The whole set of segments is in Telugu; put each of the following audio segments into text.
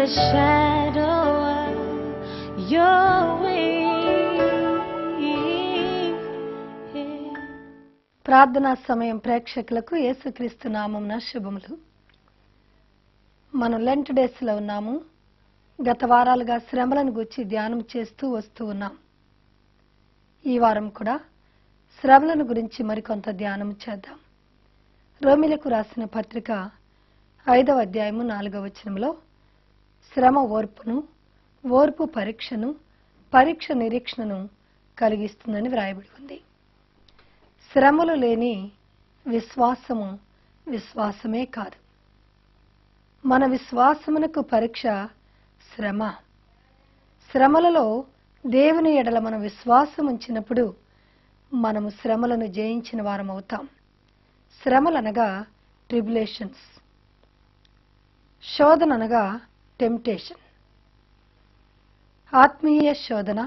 the shadow of your wings. ప్రార్థనా సమయం ప్రేక్షకులకు యేసుక్రీస్తు నామమున శుభములు. మనం లెంట్ డేస్ లో ఉన్నాము. గత వారాలుగా శ్రమలను గురించి ధ్యానం చేస్తూ వస్తూ ఉన్నాం. ఈ వారం కూడా శ్రమలను గురించి మరికొంత ధ్యానం చేద్దాం. రోమిలకు రాసిన పత్రిక 5వ అధ్యాయము 4వ వచనంలో శ్రమ ఓర్పును, ఓర్పు పరీక్షను, పరీక్ష నిరీక్షణను కలిగిస్తుందని వ్రాయబడి ఉంది. శ్రమలు లేని విశ్వాసము విశ్వాసమే కాదు. మన విశ్వాసమునకు పరీక్ష శ్రమ. శ్రమలలో దేవుని ఎడల మనం విశ్వాసం ఉంచినప్పుడు మనము శ్రమలను జయించిన వారం అవుతాం. శ్రమలనగా ట్రిబులేషన్స్, శోధన అనగా టెంప్టేషన్. ఆత్మీయ శోధన,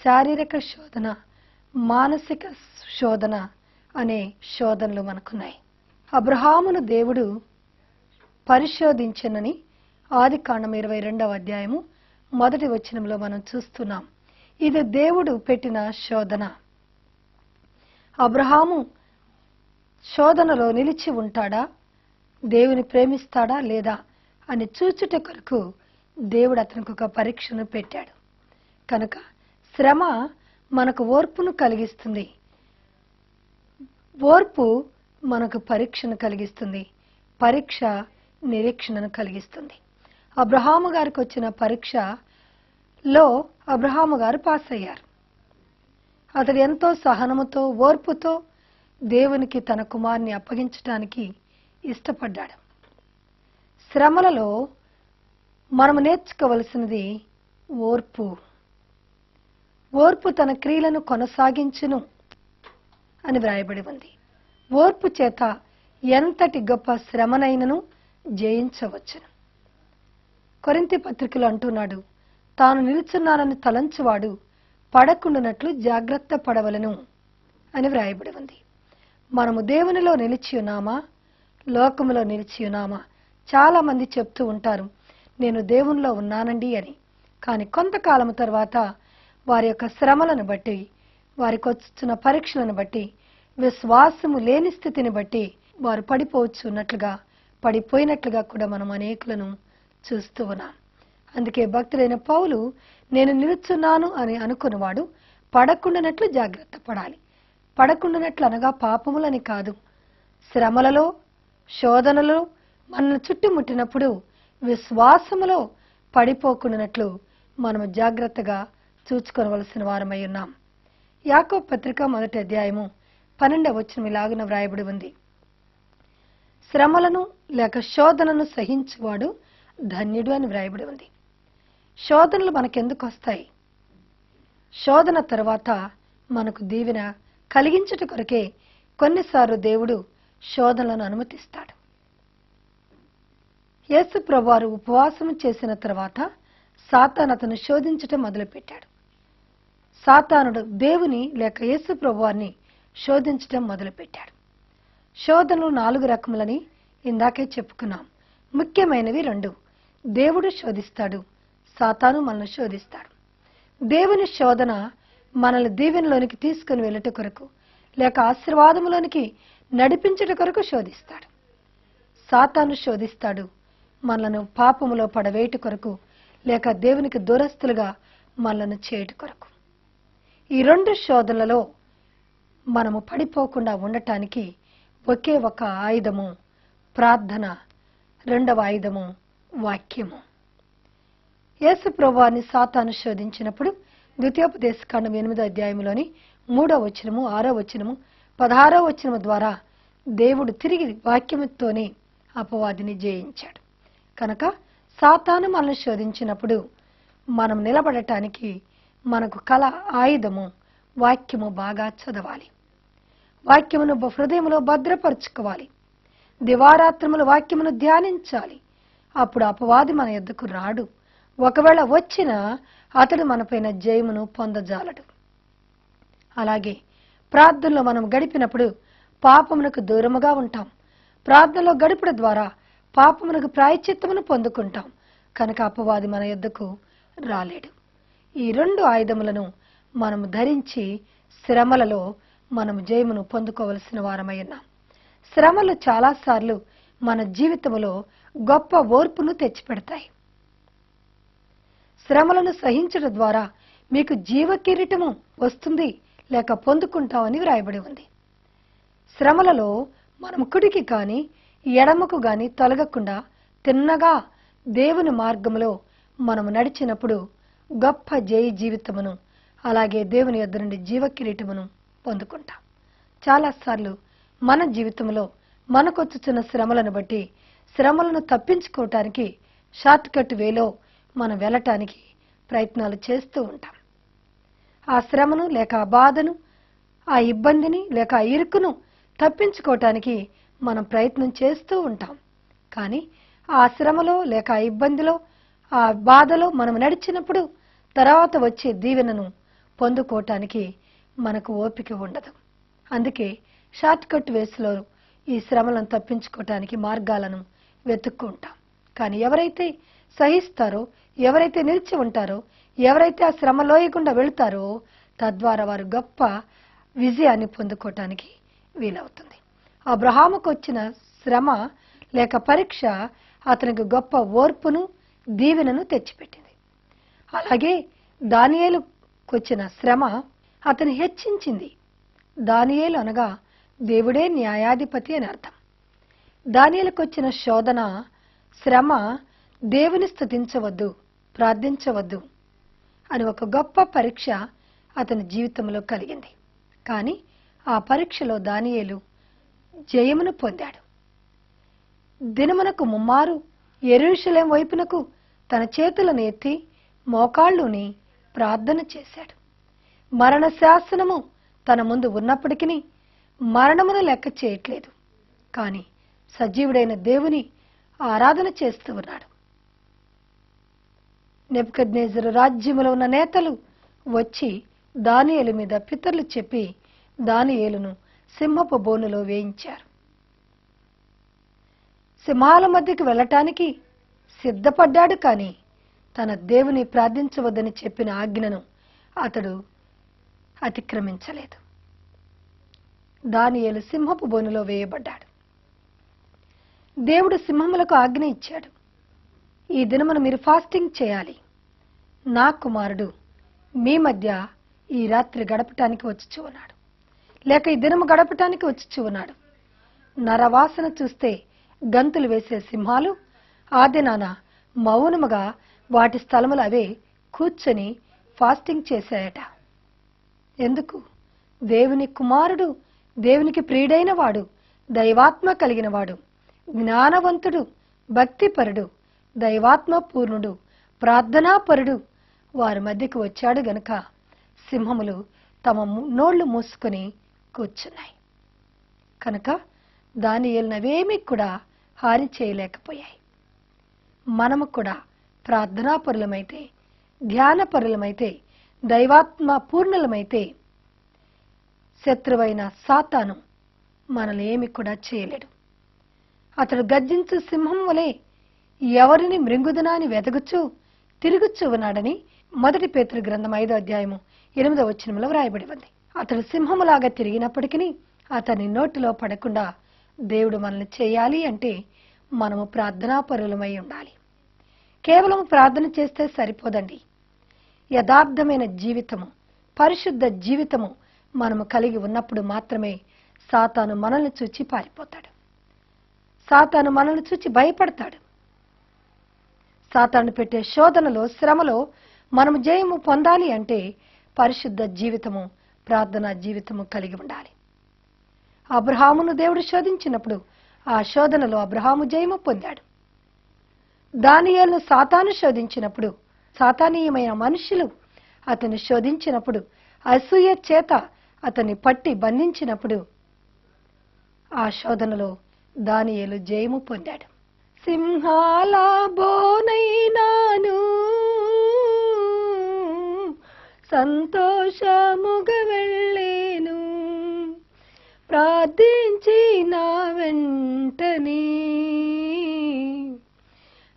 శారీరక శోధన, మానసిక శోధన అనే శోధనలు మనకున్నాయి. అబ్రహామును దేవుడు పరిశోధించనని ఆదికాండం 22వ అధ్యాయము 1వ వచనంలో మనం చూస్తున్నాం. ఇది దేవుడు పెట్టిన శోధన. అబ్రహాము శోధనలో నిలిచి ఉంటాడా, దేవుని ప్రేమిస్తాడా లేదా అని చూచుట కొరకు దేవుడు అతనికి ఒక పరీక్షను పెట్టాడు. కనుక శ్రమ మనకు ఓర్పును కలిగిస్తుంది. ఓర్పు మనకు పరీక్షను కలిగిస్తుంది. పరీక్ష నిరీక్షణను కలిగిస్తుంది. అబ్రహాము గారికి వచ్చిన పరీక్షలో అబ్రహాము గారు పాస్ అయ్యారు. అతడు ఎంతో సహనముతో, ఓర్పుతో దేవునికి తన కుమారుని అప్పగించడానికి ఇష్టపడ్డాడు. శ్రమలలో మనము నేర్చుకోవలసినది ఓర్పు. ఓర్పు తన క్రియలను కొనసాగించును అని వ్రాయబడి ఉంది. ఓర్పు చేత ఎంతటి గొప్ప శ్రమనైనను జయించవచ్చును. కొరింథీ పత్రికలో అంటున్నాడు, తాను నిలుచున్నానని తలంచువాడు పడకుండానట్లు జాగ్రత్త పడవలను అని వ్రాయబడి ఉంది. మనము దేవునిలో నిలిచి ఉన్నామా, లోకములో నిలిచి ఉన్నామా? చాలా మంది చెప్తూ ఉంటారు, నేను దేవునిలో ఉన్నానండి అని. కానీ కొంతకాలం తర్వాత వారి యొక్క శ్రమలను బట్టి, వారికి వస్తున్న పరీక్షలను బట్టి, విశ్వాసము లేని స్థితిని బట్టి వారు పడిపోయినట్లుగా కూడా మనం అనేకులను చూస్తూ ఉన్నాం. అందుకే భక్తుడైన పౌలు, నేను నిలుచున్నాను అని అనుకున్నవాడు పడకుండానట్లు జాగ్రత్త పడాలి. పడకుండానట్లు అనగా పాపములని కాదు. శ్రమలలో, శోధనలో మనల్ని చుట్టుముట్టినప్పుడు విశ్వాసములో పడిపోకుండానట్లు మనము జాగ్రత్తగా చూచుకోవలసిన వారమై ఉన్నాం. యాకోబు పత్రిక 1వ అధ్యాయము 12వ వచనం ఇలాగున వ్రాయబడి ఉంది, శ్రమలను లేక శోధనను సహించువాడు ధన్యుడు అని వ్రాయబడి ఉంది. శోధనలు మనకెందుకు వస్తాయి? శోధన తర్వాత మనకు దీవెన కలిగించుట కొరకే కొన్నిసార్లు దేవుడు శోధనలను అనుమతిస్తాడు. యేసు ప్రభువారు ఉపవాసం చేసిన తర్వాత సాతాను అతను శోధించటం మొదలుపెట్టాడు. సాతానుడు దేవుని లేక యేసు ప్రభువారిని శోధించటం మొదలుపెట్టాడు. శోధనలు 4 రకములని ఇందాకే చెప్పుకున్నాం. ముఖ్యమైనవి 2. దేవుడు శోధిస్తాడు, సాతాను మనల్ని శోధిస్తాడు. దేవుని శోధన మనల్ని దీవెనలోనికి తీసుకుని వెళ్ళట కొరకు లేక ఆశీర్వాదములోనికి నడిపించుట కొరకు శోధిస్తాడు. సాతాను శోధిస్తాడు మనలను పాపములో పడవేయట కొరకు లేక దేవునికి దూరస్తులుగా మనలను చేయుట కొరకు. ఈ 2 శోధనలలో మనము పడిపోకుండా ఉండటానికి ఒకే ఒక ఆయుధము ప్రార్థన, 2వ ఆయుధము వాక్యము. యేసు ప్రభువారిని సాతాను శోధించినప్పుడు ద్వితీయోపదేశకాండం 8వ అధ్యాయంలోని 3వ వచనము, 6వ వచనము, 16వ వచనము ద్వారా దేవుడు తిరిగి వాక్యముతోనే అపవాదిని జయించాడు. కనుక సాతాను మనల్ని శోధించినప్పుడు మనం నిలబడటానికి మనకు కల ఆయుధము వాక్యము బాగా చదవాలి. వాక్యమును హృదయములో భద్రపరుచుకోవాలి. దివారాత్రములు వాక్యమును ధ్యానించాలి. అప్పుడు అపవాది మన యొద్దకు రాడు. ఒకవేళ వచ్చినా అతడు మనపైన జయమును పొందజాలడు. అలాగే ప్రార్థనలో మనం గడిపినప్పుడు పాపమునకు దూరముగా ఉంటాం. ప్రార్థనలో గడుపుట ద్వారా పాపమునకు ప్రాయశ్చిత్తమును పొందుకుంటాం. కనుక అపవాది మన యొద్దకు రాలేడు. ఈ 2 ఆయుధములను మనము ధరించి శ్రమలలో మనము జయమును పొందుకోవలసిన వారమై ఉన్నాం. శ్రమలు చాలాసార్లు మన జీవితంలో గొప్ప ఓర్పును తెచ్చిపెడతాయి. శ్రమలను సహించడం ద్వారా మీకు జీవ కిరీటము వస్తుంది లేక పొందుకుంటామని వ్రాయబడి ఉంది. శ్రమలలో మనం కుడికి కానీ ఎడమకు కానీ తొలగకుండా తిన్నగా దేవుని మార్గంలో మనము నడిచినప్పుడు గొప్ప జయ జీవితమును అలాగే దేవుని యొద్ద నుండి జీవ కిరీటమును పొందుకుంటాం. చాలాసార్లు మన జీవితంలో మనకొచ్చుచున్న శ్రమలను బట్టి శ్రమలను తప్పించుకోవటానికి షార్ట్ కట్ వేలో మనం వెళ్ళటానికి ప్రయత్నాలు చేస్తూ ఉంటాం. ఆ శ్రమను లేక ఆ బాధను, ఆ ఇబ్బందిని లేక ఆ ఇరుకును తప్పించుకోవటానికి మనం ప్రయత్నం చేస్తూ ఉంటాం. కానీ ఆ శ్రమలో లేక ఆ ఇబ్బందిలో ఆ బాధలో మనం నడిచినప్పుడు తర్వాత వచ్చే దీవెనను పొందుకోవటానికి మనకు ఓపిక ఉండదు. అందుకే షార్ట్ కట్ వేస్లో ఈ శ్రమలను తప్పించుకోవటానికి మార్గాలను వెతుక్కుంటాం. కానీ ఎవరైతే సహిస్తారో, ఎవరైతే నిలిచి ఉంటారో, ఎవరైతే ఆ శ్రమ లోయకుండా వెళుతారో తద్వారా వారు గొప్ప విజయాన్ని పొందుకోవటానికి వీలవుతుంది. అబ్రహాముకు వచ్చిన శ్రమ లేక పరీక్ష అతనికి గొప్ప ఓర్పును దీవెనను తెచ్చిపెట్టింది. అలాగే దానియేలుకు వచ్చిన శ్రమ అతని హెచ్చించింది. దానియేలు అనగా దేవుడే న్యాయాధిపతి అని అర్థం. దానియేలుకు వచ్చిన శోధన, శ్రమ దేవుని స్తుతించవద్దు, ప్రార్థించవద్దు అని ఒక గొప్ప పరీక్ష అతని జీవితంలో కలిగింది. కానీ ఆ పరీక్షలో దానియేలు జయమును పొందాడు. దినమునకు ముమ్మారు యెరూషలేం వైపునకు తన చేతులను ఎత్తి మోకాళ్ళుని ప్రార్థన చేశాడు. మరణ శాసనము తన ముందు ఉన్నప్పటికీ మరణమును లెక్క చేయట్లేదు. కానీ సజీవుడైన దేవుని ఆరాధన చేస్తూ ఉన్నాడు. నెబుకద్నెజరు రాజ్యములో ఉన్న నేతలు వచ్చి దానియేలు మీద పితరులు చెప్పి దానియేలును సింహపు బోనులో వేయించారు. సింహాల మధ్యకు వెళ్ళటానికి సిద్ధపడ్డాడు. కానీ తన దేవుని ప్రార్థించవద్దని చెప్పిన ఆజ్ఞను అతడు అతిక్రమించలేదు. దానియేలు సింహపు బోనులో వేయబడ్డాడు. దేవుడు సింహములకు ఆజ్ఞ ఇచ్చాడు, ఈ దినమున మీరు ఫాస్టింగ్ చేయాలి. నా కుమారుడు మీ మధ్య ఈ రాత్రి గడపటానికి వచ్చి ఉన్నాడు, లేక ఈ దినము గడపటానికి వచ్చి ఉన్నాడు. నరవాసన చూస్తే గంతులు వేసే సింహాలు ఆ దినాన మౌనముగా వాటి స్థలములు అవే కూర్చొని ఫాస్టింగ్ చేశాయట. ఎందుకు? దేవుని కుమారుడు, దేవునికి ప్రియుడైన వాడు, దైవాత్మ కలిగిన వాడు, జ్ఞానవంతుడు, భక్తిపరుడు, దైవాత్మ పూర్ణుడు, ప్రార్థనాపరుడు వారి మధ్యకు వచ్చాడు గనుక సింహములు తమ నోళ్లు మూసుకొని కూర్చున్నాయి. కనుక దానియేలునవేమీ కూడా హాని చేయలేకపోయాయి. మనము కూడా ప్రార్థనాపరులమైతే, ధ్యానపరులమైతే, దైవాత్మ పూర్ణులమైతే శత్రువైన సాతాను మనల్ని ఏమి కూడా చేయలేడు. అతడు గర్జించు సింహం వలె ఎవరిని మృంగుదునా అని వెతగుచూ తిరుగుచూ ఉన్నాడని 1 పేతురు గ్రంథం 5వ అధ్యాయము 8వ వచనంలో వ్రాయబడి ఉంది. అతడు సింహములాగా తిరిగినప్పటికీ అతని నోటిలో పడకుండా దేవుడు మనల్ని చేయాలి అంటే మనము ప్రార్థనాపరులమై ఉండాలి. కేవలం ప్రార్థన చేస్తే సరిపోదండి. యథార్థమైన జీవితము, పరిశుద్ధ జీవితము మనము కలిగి ఉన్నప్పుడు మాత్రమే సాతాను మనల్ని చూచి పారిపోతాడు. సాతాను మనల్ని చూచి భయపడతాడు. సాతాను పెట్టే శోధనలో, శ్రమలో మనము జయము పొందాలి అంటే పరిశుద్ధ జీవితము, ప్రార్థనా జీవితము కలిగి ఉండాలి. అబ్రహామును దేవుడు శోధించినప్పుడు ఆ శోధనలో అబ్రహాము జయము పొందాడు. దానియేలును సాతాను శోధించినప్పుడు, సాతానీయమైన మనుషులు అతన్ని శోధించినప్పుడు, అసూయ చేత అతన్ని పట్టి బంధించినప్పుడు ఆ శోధనలో దానియేలు జయము పొందాడు. సింహాల బోనైనాను సంతోషముగా వెళ్ళేను, ప్రార్థించి నా వెంటనే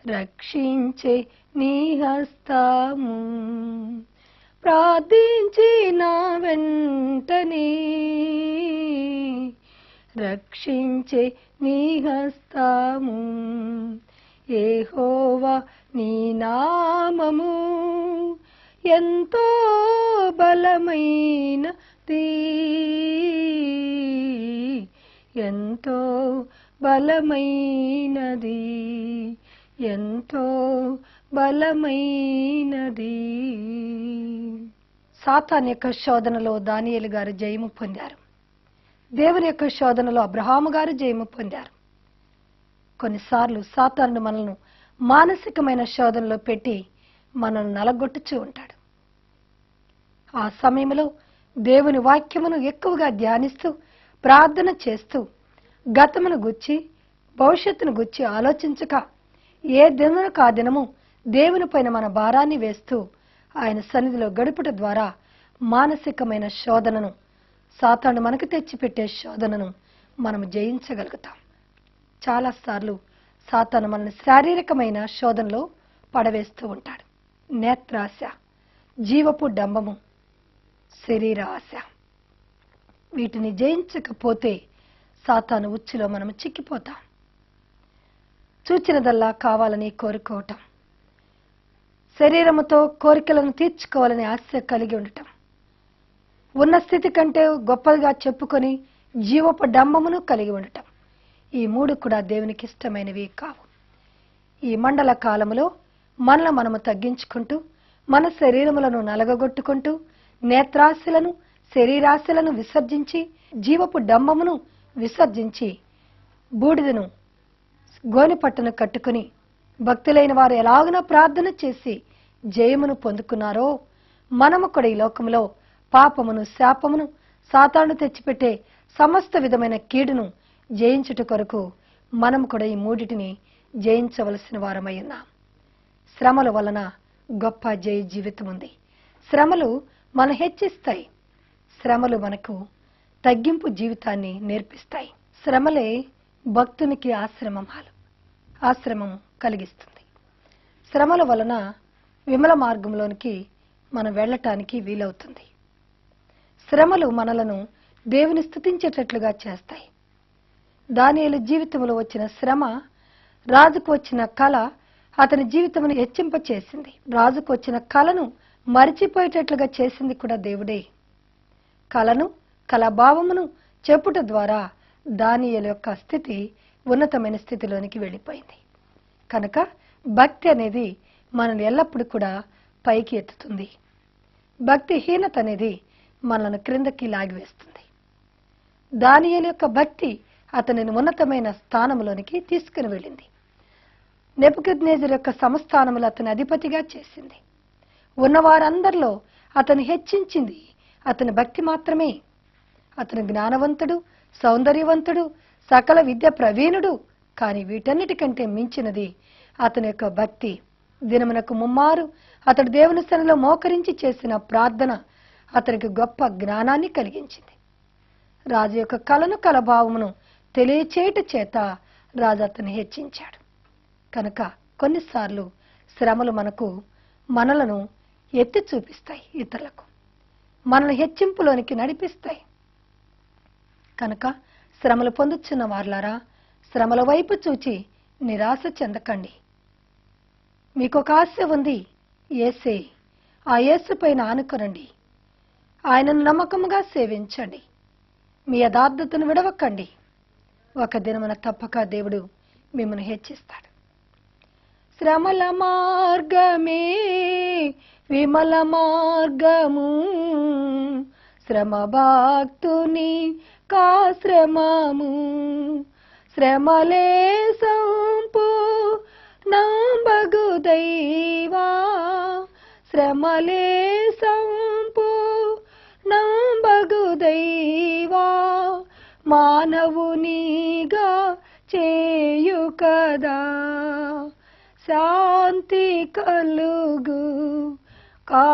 రక్షించే నీ హస్తము. ప్రార్థించిన వెంటనే రక్షించే నీ హస్తము. యెహోవా నీ నామము ఎంతో బలమైనది, ఎంతో బలమైనది, ఎంతో బలమైనది. సాతాను యొక్క శోధనలో దానియేలు గారు జయము పొందారు. దేవుని యొక్క శోధనలో అబ్రహాము గారు జయము పొందారు. కొన్నిసార్లు సాతాను మనల్ని మానసికమైన శోధనలో పెట్టి మనల్ని నలగొట్టుచూ ఉంటాడు. ఆ సమయంలో దేవుని వాక్యమును ఎక్కువగా ధ్యానిస్తూ ప్రార్థన చేస్తూ గతమును గుచ్చి భవిష్యత్తును గుచ్చి ఆలోచించక ఏ దినమునకు ఆ దినము దేవుని పైన మన భారాన్ని వేస్తూ ఆయన సన్నిధిలో గడుపుట ద్వారా మానసికమైన శోధనను, సాతాను మనకు తెచ్చిపెట్టే శోధనను మనము జయించగలుగుతాం. చాలాసార్లు సాతాను మనల్ని శారీరకమైన శోధనలో పడవేస్తూ ఉంటాడు. నేత్రాశ, జీవపు డంబము, శరీర ఆశ. వీటిని జయించకపోతే సాతాను ఉచ్చులో మనం చిక్కిపోతాం. చూచినదల్లా కావాలని కోరుకోవటం, శరీరముతో కోరికలను తీర్చుకోవాలని ఆశ కలిగి ఉండటం, ఉన్న స్థితి కంటే గొప్పగా చెప్పుకొని జీవపు డంబమును కలిగి ఉండటం, ఈ మూడు కూడా దేవునికి ఇష్టమైనవి కావు. ఈ మండల కాలములో మనల్ని మనము తగ్గించుకుంటూ మన శరీరములను నలగగొట్టుకుంటూ నేత్రాశలను, శరీరాశలను విసర్జించి జీవపు డంబమును విసర్జించి బూడిదను గోనెపట్టును కట్టుకుని భక్తులైన వారు ఎలాగైనా ప్రార్థన చేసి జయమును పొందుకున్నారో మనము కూడా ఈ లోకంలో పాపమును, శాపమును, సాతాను తెచ్చిపెట్టే సమస్త విధమైన కీడును జయించుట కొరకు మనము కూడా ఈ మూడిటిని జయించవలసిన వారమై ఉన్నాం. శ్రమల వలన గొప్ప జయ జీవితం ఉంది. శ్రమలు మనం హెచ్చిస్తాయి. శ్రమలు మనకు తగ్గింపు జీవితాన్ని నేర్పిస్తాయి. శ్రమలే భక్తునికి ఆశ్రమం కలిగిస్తుంది. శ్రమల వలన విమల మార్గంలోనికి మనం వెళ్ళటానికి వీలవుతుంది. శ్రమలు మనలను దేవుని స్తుతించేటట్లుగా చేస్తాయి. దానియేలు జీవితంలో వచ్చిన శ్రమ రాజుకు వచ్చిన కళ అతని జీవితమును హెచ్చింపచేసింది. రాజుకు వచ్చిన కళను మరిచిపోయేటట్లుగా చేసింది కూడా దేవుడే. కళను, కళాభావమును చెప్పుట ద్వారా దానియేలు యొక్క స్థితి ఉన్నతమైన స్థితిలోనికి వెళ్ళిపోయింది. కనుక భక్తి అనేది మనల్ని ఎల్లప్పుడూ కూడా పైకి ఎత్తుతుంది. భక్తిహీనత అనేది మనల్ని క్రిందకి లాగివేస్తుంది. దానియేలు యొక్క భక్తి అతనిని ఉన్నతమైన స్థానంలోనికి తీసుకుని వెళ్ళింది. నెబుకద్నెజరు యొక్క సంస్థానములు అతని అధిపతిగా చేసింది. ఉన్నవారందరిలో అతను హెచ్చించింది అతని భక్తి మాత్రమే. అతను జ్ఞానవంతుడు, సౌందర్యవంతుడు, సకల విద్య ప్రవీణుడు. కానీ వీటన్నిటికంటే మించినది అతని యొక్క భక్తి. దినమునకు ముమ్మారు అతడు దేవుని సన్నిధిలో మోకరించి చేసిన ప్రార్థన అతనికి గొప్ప జ్ఞానాన్ని కలిగించింది. రాజు యొక్క కళను, కళభావమును తెలియచేయుట చేత రాజు అతన్ని హెచ్చించాడు. కనుక కొన్నిసార్లు శ్రమలు మనలను ఎత్తి చూపిస్తాయి, ఇతరులకు మనల్ని హెచ్చింపులోనికి నడిపిస్తాయి. కనుక శ్రమలు పొందుచున్న వారులారా, శ్రమల వైపు చూచి నిరాశ చెందకండి. మీకు ఒక ఆశ ఉంది, యేసే. ఆ యేసు పైన ఆనుకొనండి. ఆయనను నమ్మకముగా సేవించండి. మీ యథార్థతను విడవకండి. ఒక దినమున తప్పక దేవుడు మిమ్మల్ని హెచ్చిస్తాడు. శ్రమల మార్గమే విమల మార్గము, శ్రమ భక్తుని కాశ్రమము, శ్రమలే సంపు నాంబగు దైవా, శ్రమలే సంపు నాంబగు దైవా, మానవునిగా చేయు కదా శాంతి కలుగు కా